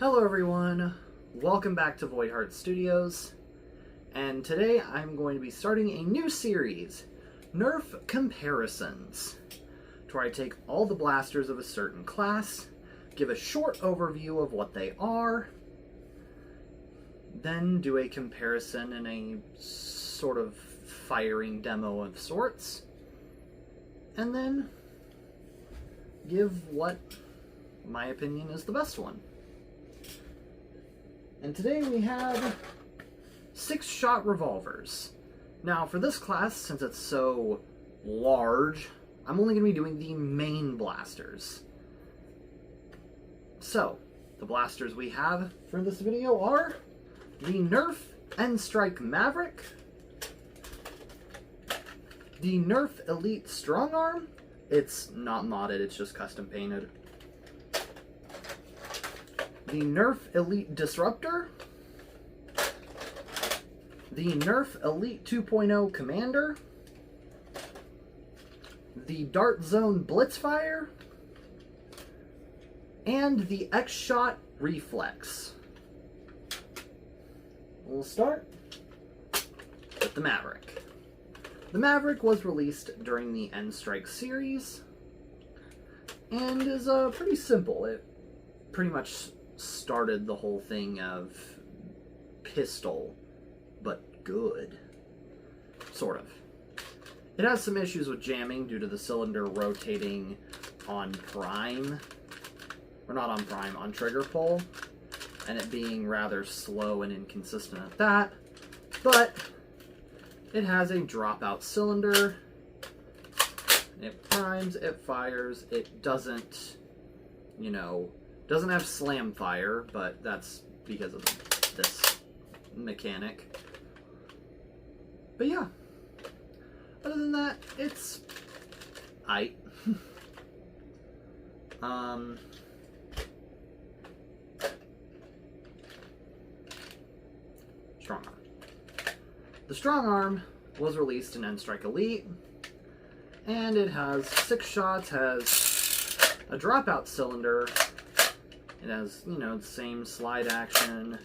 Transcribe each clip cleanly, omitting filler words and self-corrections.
Hello everyone, welcome back to Voidheart Studios, and today I'm going to be starting a new series, Nerf Comparisons, where I take all the blasters of a certain class, give a short overview of what they are, then do a comparison in a sort of firing demo of sorts, and then give what my opinion is the best one. And today we have 6-shot revolvers. Now for this class, since it's so large, I'm only going to be doing the main blasters. So, the blasters we have for this video are the Nerf N-Strike Maverick, the Nerf Elite Strong Arm. It's not modded, it's just custom painted. The Nerf Elite Disruptor, the Nerf Elite 2.0 Commander, the Dart Zone Blitzfire, and the X-Shot Reflex. We'll start with the Maverick. The Maverick was released during the N-Strike series, and is pretty simple. It pretty much started the whole thing of pistol, but good. Sort of. It has some issues with jamming due to the cylinder rotating on prime, or not on prime, on trigger pull, and it being rather slow and inconsistent at that, but it has a dropout cylinder. It primes, it fires, it doesn't, doesn't have slam fire, but that's because of this mechanic. But yeah, other than that, it's aight. Strong Arm. The Strong Arm was released in N-Strike Elite, and it has 6 shots, has a dropout cylinder. It has, the same slide action,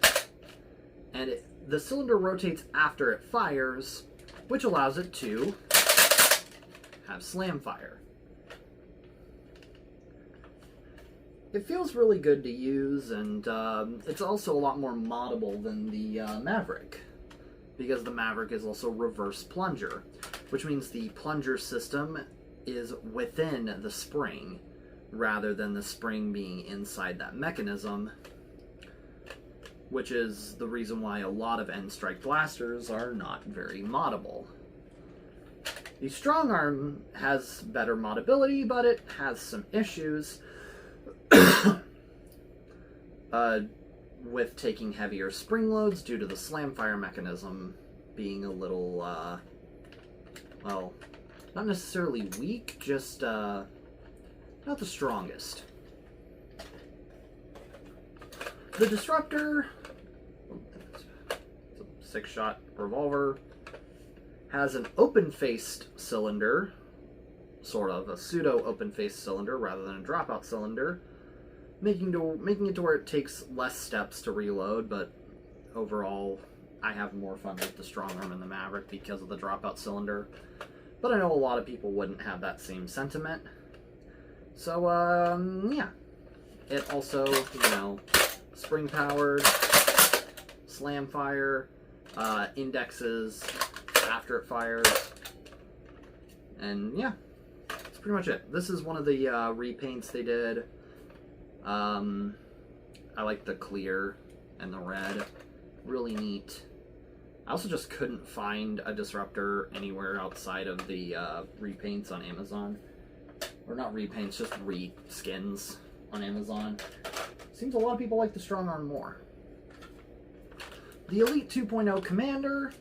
and the cylinder rotates after it fires, which allows it to have slam fire. It feels really good to use, and it's also a lot more moddable than the Maverick, because the Maverick is also reverse plunger, which means the plunger system is within the spring, rather than the spring being inside that mechanism, which is the reason why a lot of N-Strike blasters are not very moddable. The Strong Arm has better moddability, but it has some issues with taking heavier spring loads due to the slam fire mechanism being a little, well, not necessarily weak, just, not the strongest. The Disruptor, it's a 6-shot revolver, has an open-faced cylinder, sort of a pseudo open-faced cylinder rather than a dropout cylinder, making it to where it takes less steps to reload, but overall I have more fun with the Strong Arm and the Maverick because of the dropout cylinder. But I know a lot of people wouldn't have that same sentiment. So, yeah. It also, spring powered, slam fire, indexes after it fires, and yeah, that's pretty much it. This is one of the repaints they did. I like the clear and the red. Really neat. I also just couldn't find a Disruptor anywhere outside of the repaints on Amazon. Or not repaints, just reskins on Amazon. Seems a lot of people like the Strong Arm more. The Elite 2.0 Commander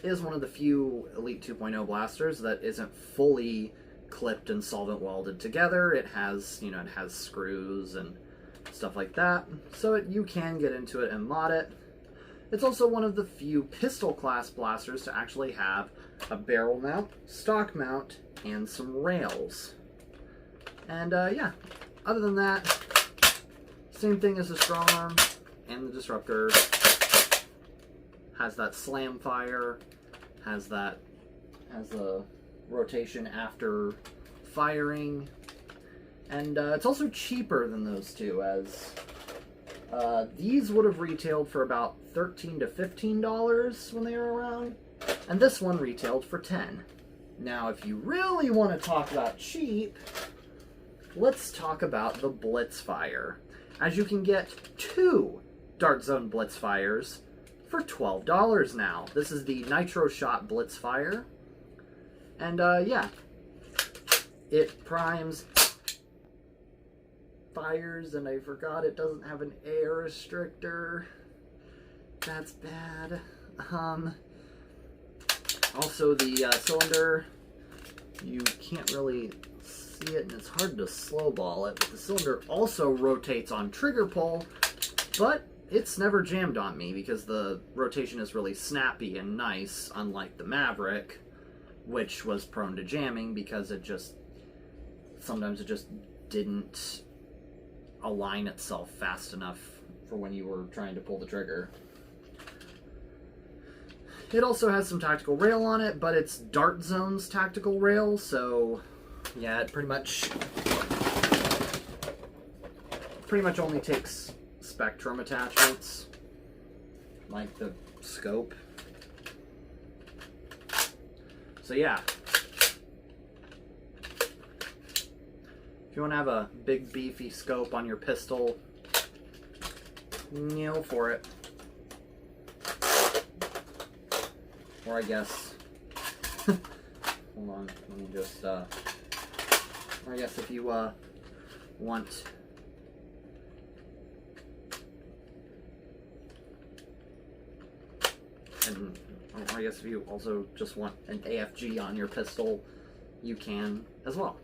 is one of the few Elite 2.0 blasters that isn't fully clipped and solvent welded together. It has, it has screws and stuff like that, so you can get into it and mod it. It's also one of the few pistol class blasters to actually have a barrel mount, stock mount, and some rails. And yeah, other than that, same thing as the Strong Arm. And the Disruptor has that slam fire, has the rotation after firing, and it's also cheaper than those two, as these would have retailed for about $13 to $15 when they were around, and this one retailed for $10. Now, if you really want to talk about cheap, let's talk about the Blitzfire, as you can get 2 Dart Zone Blitzfires for $12 now. This is the Nitro Shot Blitzfire, and yeah, it primes, fires, and I forgot it doesn't have an air restrictor. That's bad. Also, the cylinder, you can't really see it, and it's hard to slow ball it, but the cylinder also rotates on trigger pull, but it's never jammed on me because the rotation is really snappy and nice, unlike the Maverick, which was prone to jamming because sometimes it just didn't align itself fast enough for when you were trying to pull the trigger. It also has some tactical rail on it, but it's Dart Zone's tactical rail, so yeah, it pretty much only takes Spectrum attachments, like the scope. So yeah, if you want to have a big beefy scope on your pistol, kneel for it. Or I guess, hold on, let me just, or I guess if you want, and I guess if you also just want an AFG on your pistol, you can as well.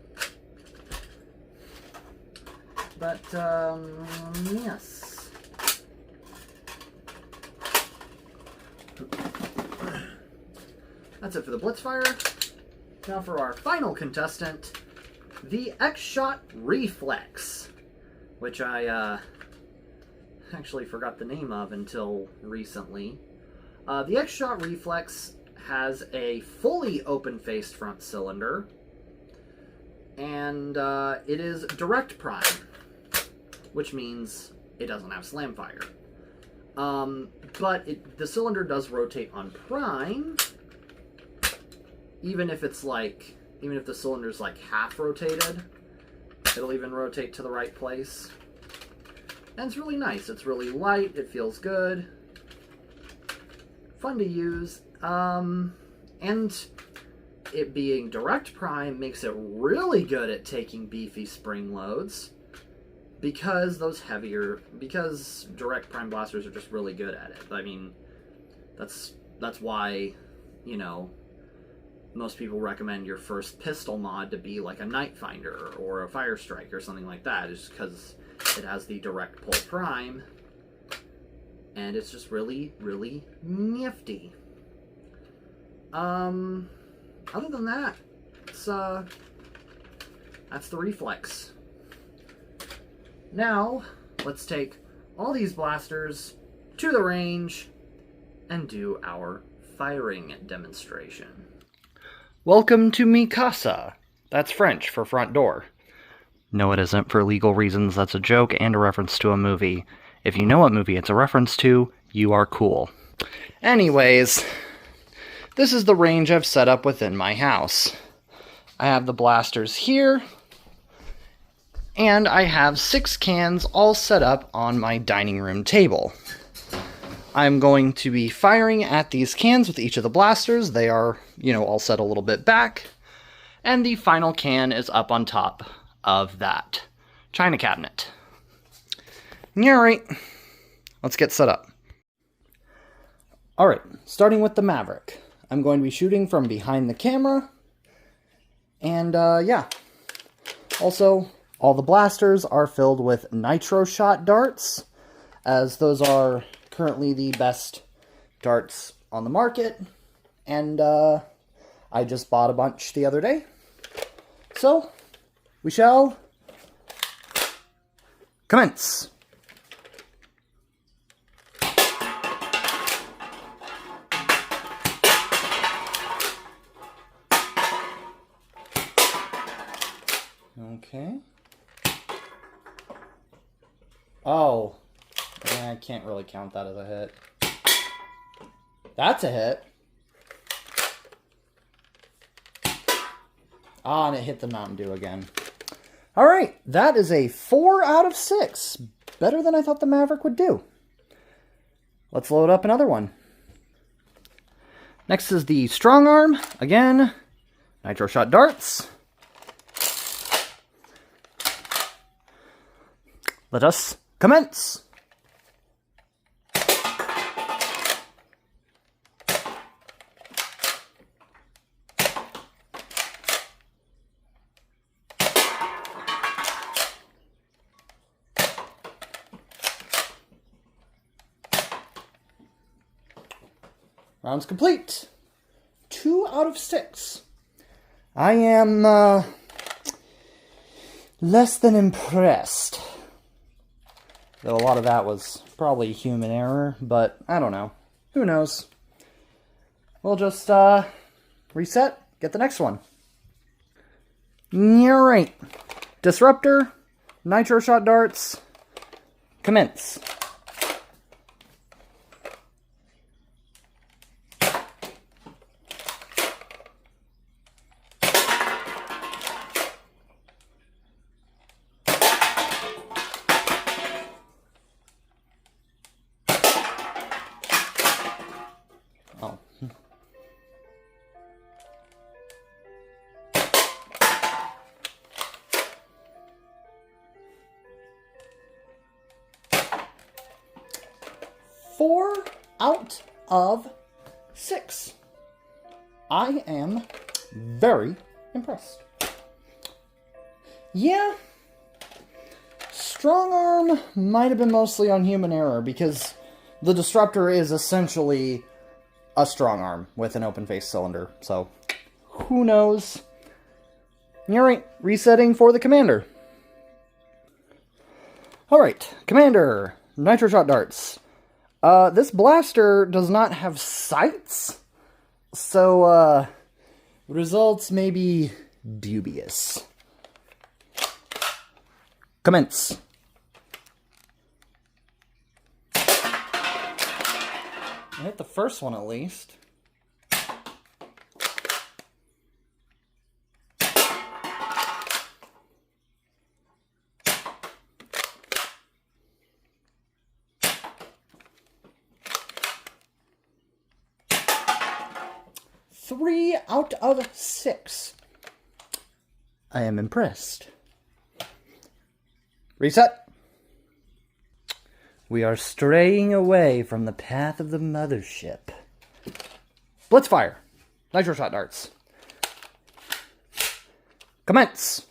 But, yes. That's it for the Blitzfire. Now for our final contestant, the X-Shot Reflex, which I actually forgot the name of until recently. The X-Shot Reflex has a fully open-faced front cylinder, and it is direct prime, which means it doesn't have slam fire. But the cylinder does rotate on prime, even if the cylinder's like half rotated, it'll even rotate to the right place. And it's really nice. It's really light, it feels good, fun to use, and it being direct prime makes it really good at taking beefy spring loads, because direct prime blasters are just really good at it. I mean, that's why, you know, most people recommend your first pistol mod to be like a Night Finder or a Fire Strike or something like that, is because it has the direct pull prime, and it's just really, really nifty. Other than that, that's the Reflex. Now, let's take all these blasters to the range and do our firing demonstration. Welcome to mi casa. That's French for front door. No, it isn't. For legal reasons, that's a joke and a reference to a movie. If you know what movie it's a reference to, you are cool. Anyways, this is the range I've set up within my house. I have the blasters here, and I have 6 cans all set up on my dining room table. I'm going to be firing at these cans with each of the blasters. They are, all set a little bit back, and the final can is up on top of that china cabinet. Alright, let's get set up. Alright, starting with the Maverick. I'm going to be shooting from behind the camera, and yeah. Also, all the blasters are filled with Nitro Shot darts, as those are currently the best darts on the market, and I just bought a bunch the other day. So, we shall commence. Okay. Oh. Yeah, I can't really count that as a hit. That's a hit. Ah, and it hit the Mountain Dew again. Alright, that is a 4 out of 6. Better than I thought the Maverick would do. Let's load up another one. Next is the Strong Arm. Again, Nitro Shot Darts. Let us commence. Rounds complete. 2 out of 6. I am less than impressed. Though a lot of that was probably human error, but I don't know. Who knows? We'll just reset, get the next one. Alright. Disruptor, Nitro Shot Darts, commence. Oh. Four out of 6. I am very impressed. Yeah, Strong Arm might have been mostly on human error because the Disruptor is essentially a Strong Arm with an open face cylinder, so who knows? Alright, resetting for the Commander. Alright, Commander, Nitro Shot Darts. This blaster does not have sights, so results may be dubious. Commence. I hit the first one at least. Three out of 6. I am impressed. Reset. We are straying away from the path of the mothership. Blitzfire. Nitro Shot Darts. Commence.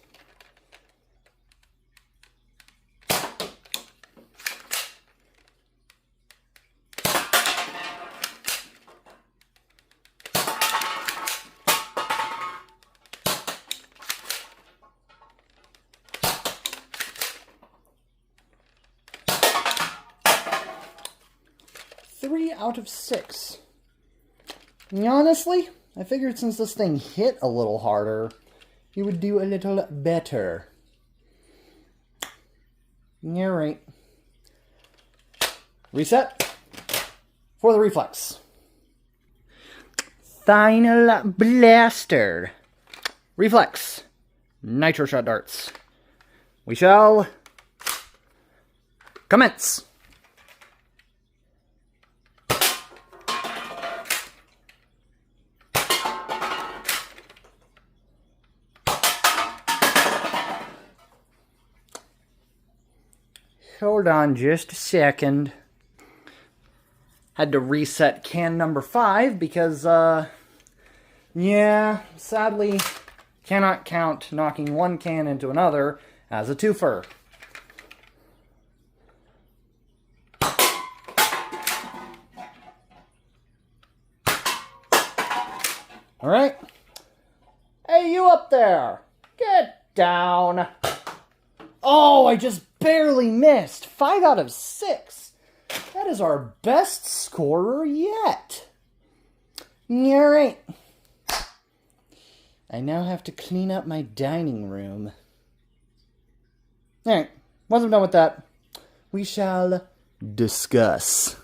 Three out of 6. And honestly, I figured since this thing hit a little harder, you would do a little better. Alright. Reset for the reflex. Final blaster. Reflex. Nitro Shot Darts. We shall commence. Hold on just a second. Had to reset can number 5 because, yeah, sadly, cannot count knocking one can into another as a twofer. Alright. Hey, you up there! Get down! Oh, I just barely missed. 5 out of 6. That is our best scorer yet. Alright. I now have to clean up my dining room. Alright, once I'm done with that, we shall discuss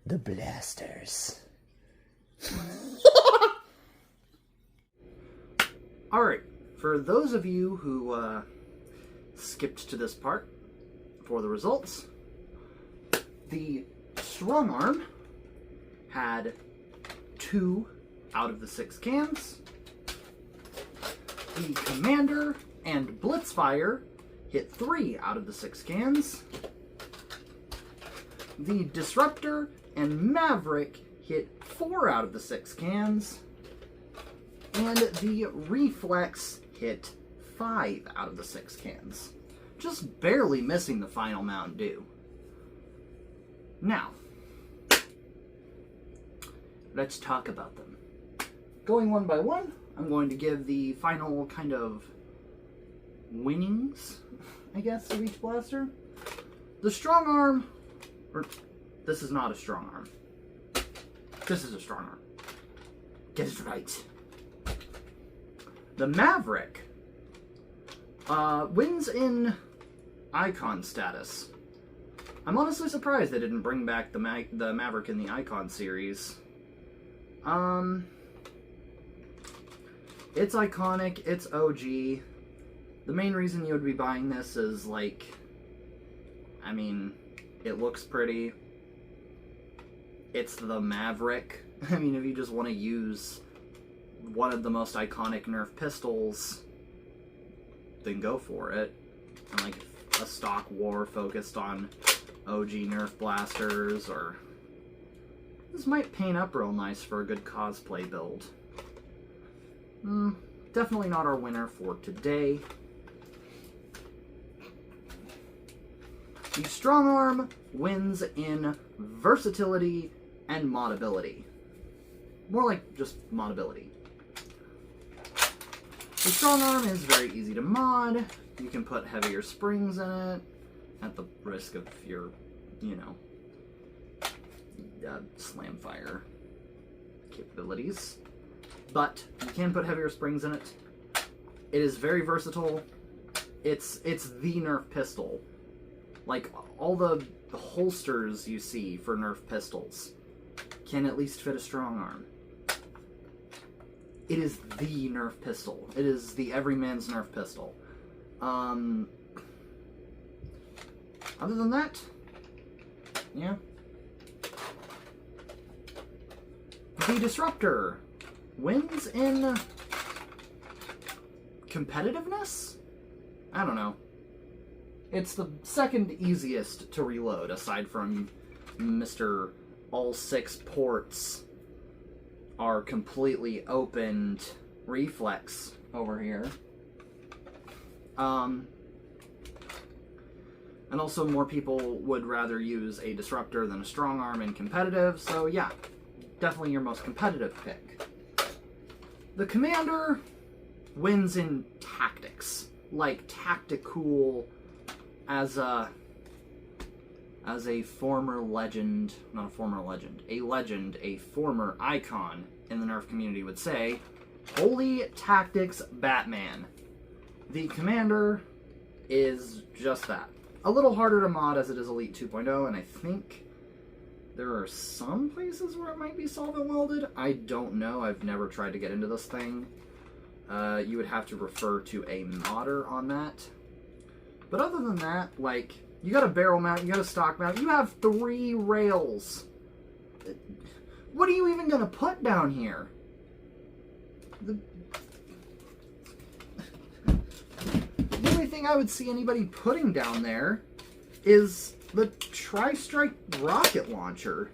the blasters. Alright, for those of you who skipped to this part for the results, the strong arm had 2 out of the 6 cans. The commander and blitzfire hit 3 out of the 6 cans. The disruptor and maverick hit 4 out of the 6 cans. And the reflex hit 5 out of the 6 cans. Just barely missing the final Mountain Dew. Now, let's talk about them. Going one by one, I'm going to give the final kind of winnings, I guess, of each blaster. The strong arm, or this is not a strong arm. This is a strong arm. Get it right. The Maverick wins in icon status. I'm honestly surprised they didn't bring back the Maverick in the icon series. It's iconic, it's OG. The main reason you would be buying this is, like, I mean, it looks pretty. It's the Maverick. I mean, if you just want to use one of the most iconic Nerf pistols, then go for it. And, like, a stock war focused on OG Nerf blasters, or this might paint up real nice for a good cosplay build. Definitely not our winner for today. The strong arm wins in versatility and modability. More like just modability. The strong arm is very easy to mod. You can put heavier springs in it, at the risk of your, you know, slam fire capabilities. But you can put heavier springs in it. It is very versatile. It's the Nerf pistol. Like, all the holsters you see for Nerf pistols can at least fit a strong arm. It is the Nerf pistol. It is the everyman's Nerf pistol. Other than that, yeah. The Disruptor wins in competitiveness? I don't know. It's the second easiest to reload, aside from Mr. All 6 ports are completely opened reflex over here. And also more people would rather use a Disruptor than a strong arm in competitive, so yeah, definitely your most competitive pick. The Commander wins in tactics, like tactical as a former legend, not a former legend, a legend, a former icon in the Nerf community would say, Holy Tactics Batman. The Commander is just that. A little harder to mod as it is Elite 2.0, and I think there are some places where it might be solvent welded. I don't know. I've never tried to get into this thing. You would have to refer to a modder on that. But other than that, like, you got a barrel mount, you got a stock mount, you have 3 rails. What are you even going to put down here? The only thing I would see anybody putting down there is the Tri-Strike rocket launcher.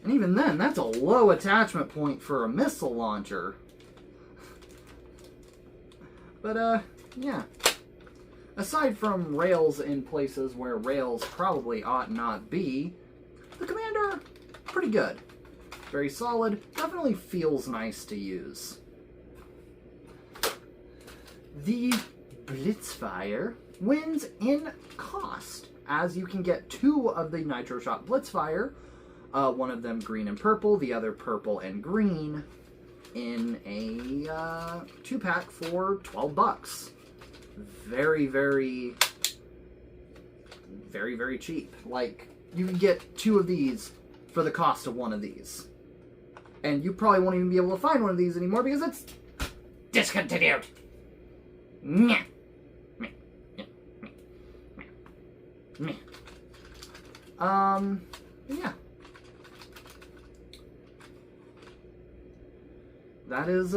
And even then, that's a low attachment point for a missile launcher. But, yeah. Aside from rails in places where rails probably ought not be, the Commander, pretty good. Very solid, definitely feels nice to use. The Blitzfire wins in cost, as you can get 2 of the Nitro Shot Blitzfire, one of them green and purple, the other purple and green, in a 2-pack for $12. Very, very, very, very cheap. Like, you can get 2 of these for the cost of 1 of these. And you probably won't even be able to find one of these anymore because it's discontinued. Meh. Meh. Meh. Meh. Meh. Yeah. That is,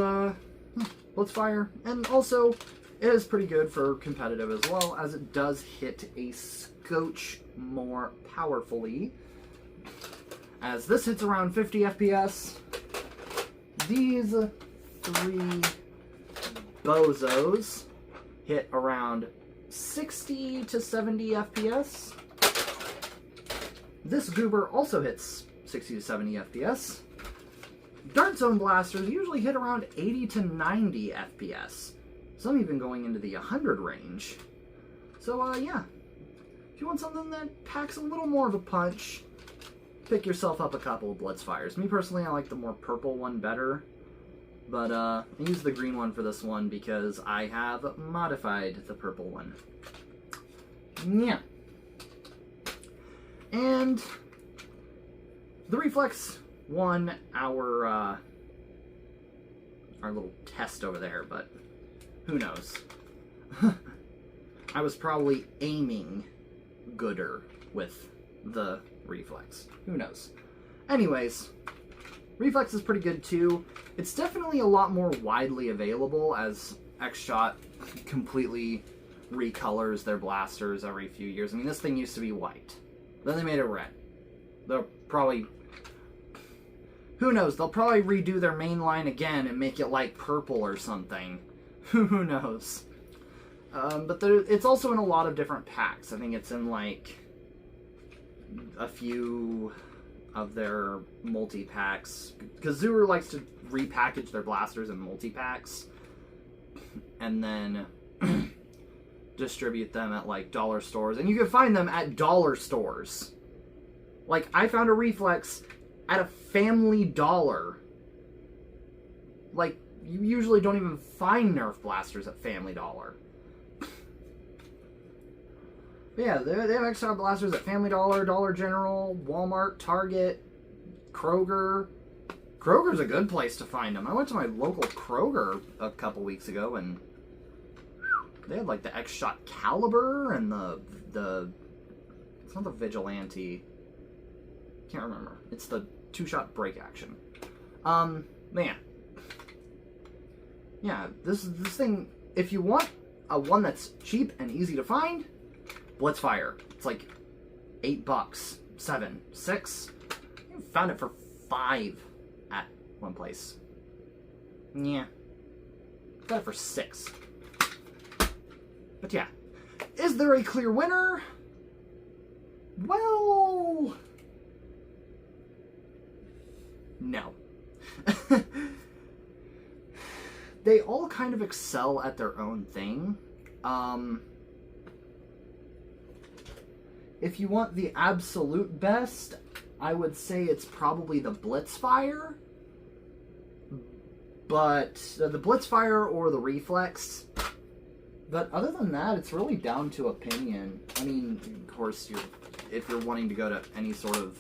Blitzfire. And also, it is pretty good for competitive as well, as it does hit a scotch more powerfully. As this hits around 50 FPS, these 3 bozos hit around 60 to 70 FPS. This goober also hits 60 to 70 FPS. Dart Zone blasters usually hit around 80 to 90 FPS. Some even going into the 100 range. So, yeah. If you want something that packs a little more of a punch, pick yourself up a couple of Blitzfires. Me personally, I like the more purple one better. But, I use the green one for this one because I have modified the purple one. Yeah. And the Reflex won our little test over there, but who knows? I was probably aiming gooder with the Reflex. Who knows? Anyways, Reflex is pretty good too. It's definitely a lot more widely available as X-Shot completely recolors their blasters every few years. I mean, this thing used to be white. Then they made it red. They'll probably... Who knows? They'll probably redo their main line again and make it like purple or something. Who knows? But it's also in a lot of different packs. I think it's in like a few of their multi-packs. Because Zoomer likes to repackage their blasters in multi-packs. And then distribute them at like dollar stores. And you can find them at dollar stores. Like, I found a Reflex at a Family Dollar. Like, you usually don't even find Nerf blasters at Family Dollar. But yeah, they have extra blasters at Family Dollar, Dollar General, Walmart, Target, Kroger. Kroger's a good place to find them. I went to my local Kroger a couple weeks ago, and they had like the X-Shot Caliber and the it's not the Vigilante. Can't remember. It's the 2-shot break action. Man. Yeah, this thing, if you want a one that's cheap and easy to find, Blitzfire. It's like $8, 7, 6. I found it for 5 at one place. Yeah. Got it for 6. But yeah. Is there a clear winner? Well... no. They all kind of excel at their own thing. If you want the absolute best, I would say it's probably the Blitzfire. But the Blitzfire or the Reflex. But other than that, it's really down to opinion. I mean, of course, if you're wanting to go to any sort of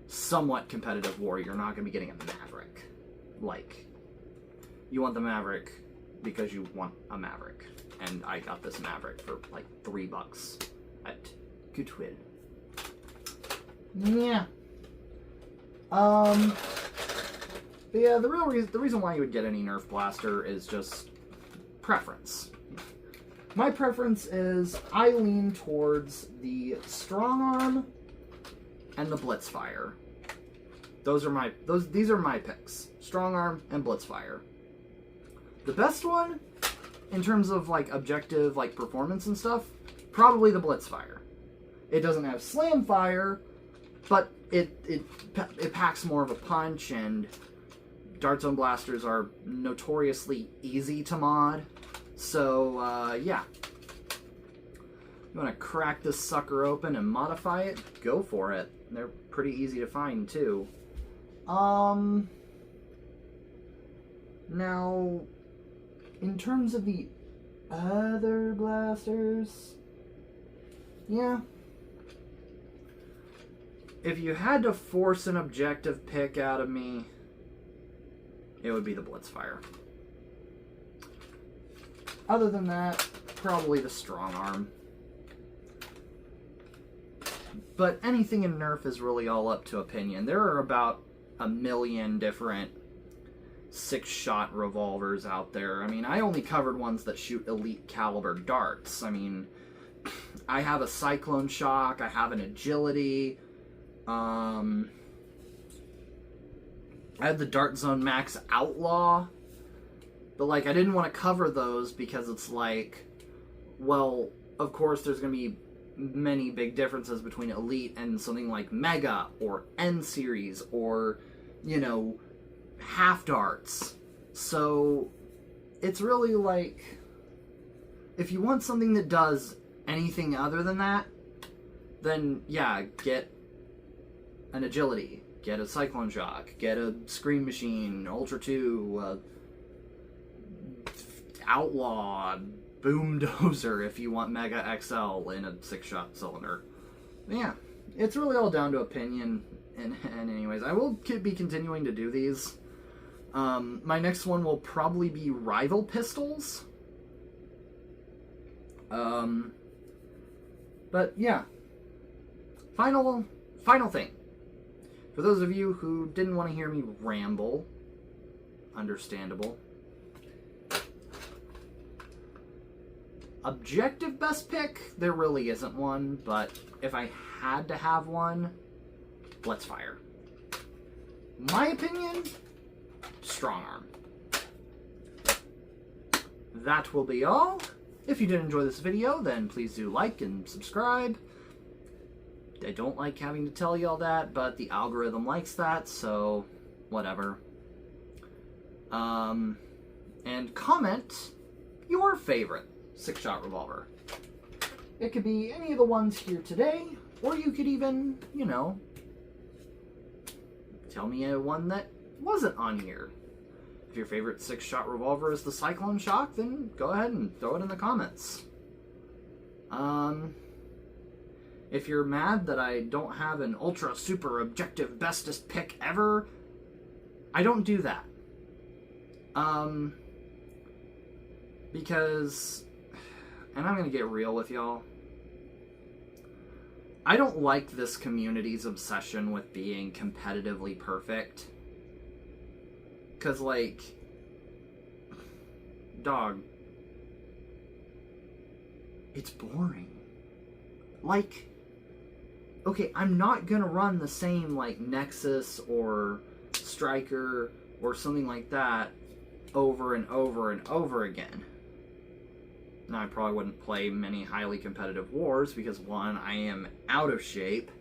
somewhat competitive war, you're not going to be getting a Maverick. Like, you want the Maverick because you want a Maverick. And I got this Maverick for like $3 at Goodwill. Yeah. But yeah, the reason why you would get any Nerf blaster is just preference. My preference is I lean towards the Strong Arm and the Blitzfire. These are my picks. Strong Arm and Blitzfire. The best one, in terms of like objective like performance and stuff, probably the Blitzfire. It doesn't have Slam Fire, but it packs more of a punch, and Dart Zone blasters are notoriously easy to mod. So yeah. You want to crack this sucker open and modify it? Go for it. They're pretty easy to find too. Now, in terms of the other blasters, yeah. If you had to force an objective pick out of me, it would be the Blitzfire. Other than that, probably the Strong Arm. But anything in Nerf is really all up to opinion. There are about 1 million different 6-shot revolvers out there. I mean, I only covered ones that shoot elite caliber darts. I mean, I have a Cyclone Shock, I have an Agility, I had the Dart Zone Max Outlaw, but, like, I didn't want to cover those because it's like, well, of course there's going to be many big differences between Elite and something like Mega, or N-Series, or, you know, half darts. So, it's really like, if you want something that does anything other than that, then, yeah, get an Agility, get a Cyclone Shock, get a Scream Machine, Ultra 2, Outlaw, Boom Dozer if you want Mega XL in a 6-shot cylinder. Yeah, it's really all down to opinion. And anyways, I will be continuing to do these. My next one will probably be Rival Pistols. But yeah. Final thing. For those of you who didn't want to hear me ramble, understandable. Objective best pick, there really isn't one, but if I had to have one, Blitzfire. My opinion, Strong Arm. That will be all. If you did enjoy this video, then please do like and subscribe. I don't like having to tell you all that, but the algorithm likes that, so whatever. And comment your favorite 6-shot revolver. It could be any of the ones here today, or you could even, you know, tell me one that wasn't on here. If your favorite 6-shot revolver is the Cyclone Shock, then go ahead and throw it in the comments. If you're mad that I don't have an ultra super objective bestest pick ever, I don't do that. Because, and I'm gonna get real with y'all, I don't like this community's obsession with being competitively perfect. Cause, like, dog, it's boring. Like, okay, I'm not gonna run the same, like, Nexus or Striker or something like that over and over and over again. Now, I probably wouldn't play many highly competitive wars because, one, I am out of shape,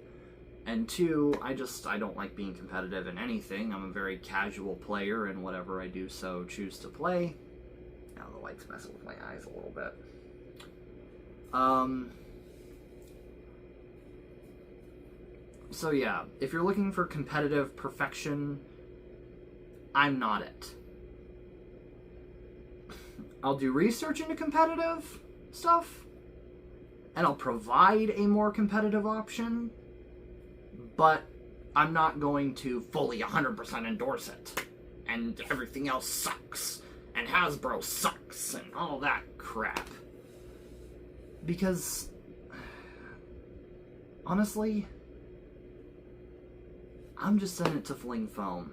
and two, I don't like being competitive in anything. I'm a very casual player, and whatever I do so choose to play. Now the light's messing with my eyes a little bit. So yeah, if you're looking for competitive perfection, I'm not it. I'll do research into competitive stuff, and I'll provide a more competitive option, but I'm not going to fully 100% endorse it, and everything else sucks, and Hasbro sucks, and all that crap. Because, honestly, I'm just in it to fling foam.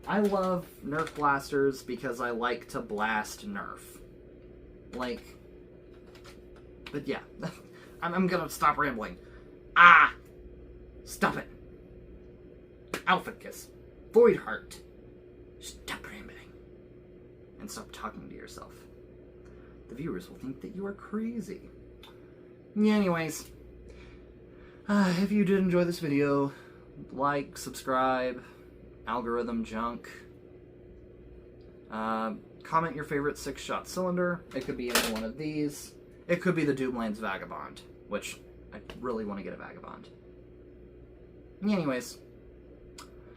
I love Nerf blasters because I like to blast Nerf. Like, but yeah, I'm gonna stop rambling. Ah! Stop it. Alpha Kiss. Void Heart. Stop rambling. And stop talking to yourself. The viewers will think that you are crazy. Yeah, anyways. If you did enjoy this video, like, subscribe, algorithm junk. Comment your favorite 6-shot cylinder. It could be any one of these. It could be the Doomlands Vagabond, which I really want to get a Vagabond. Anyways,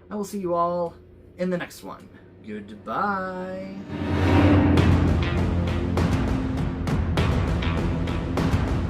I will see you all in the next one. Goodbye.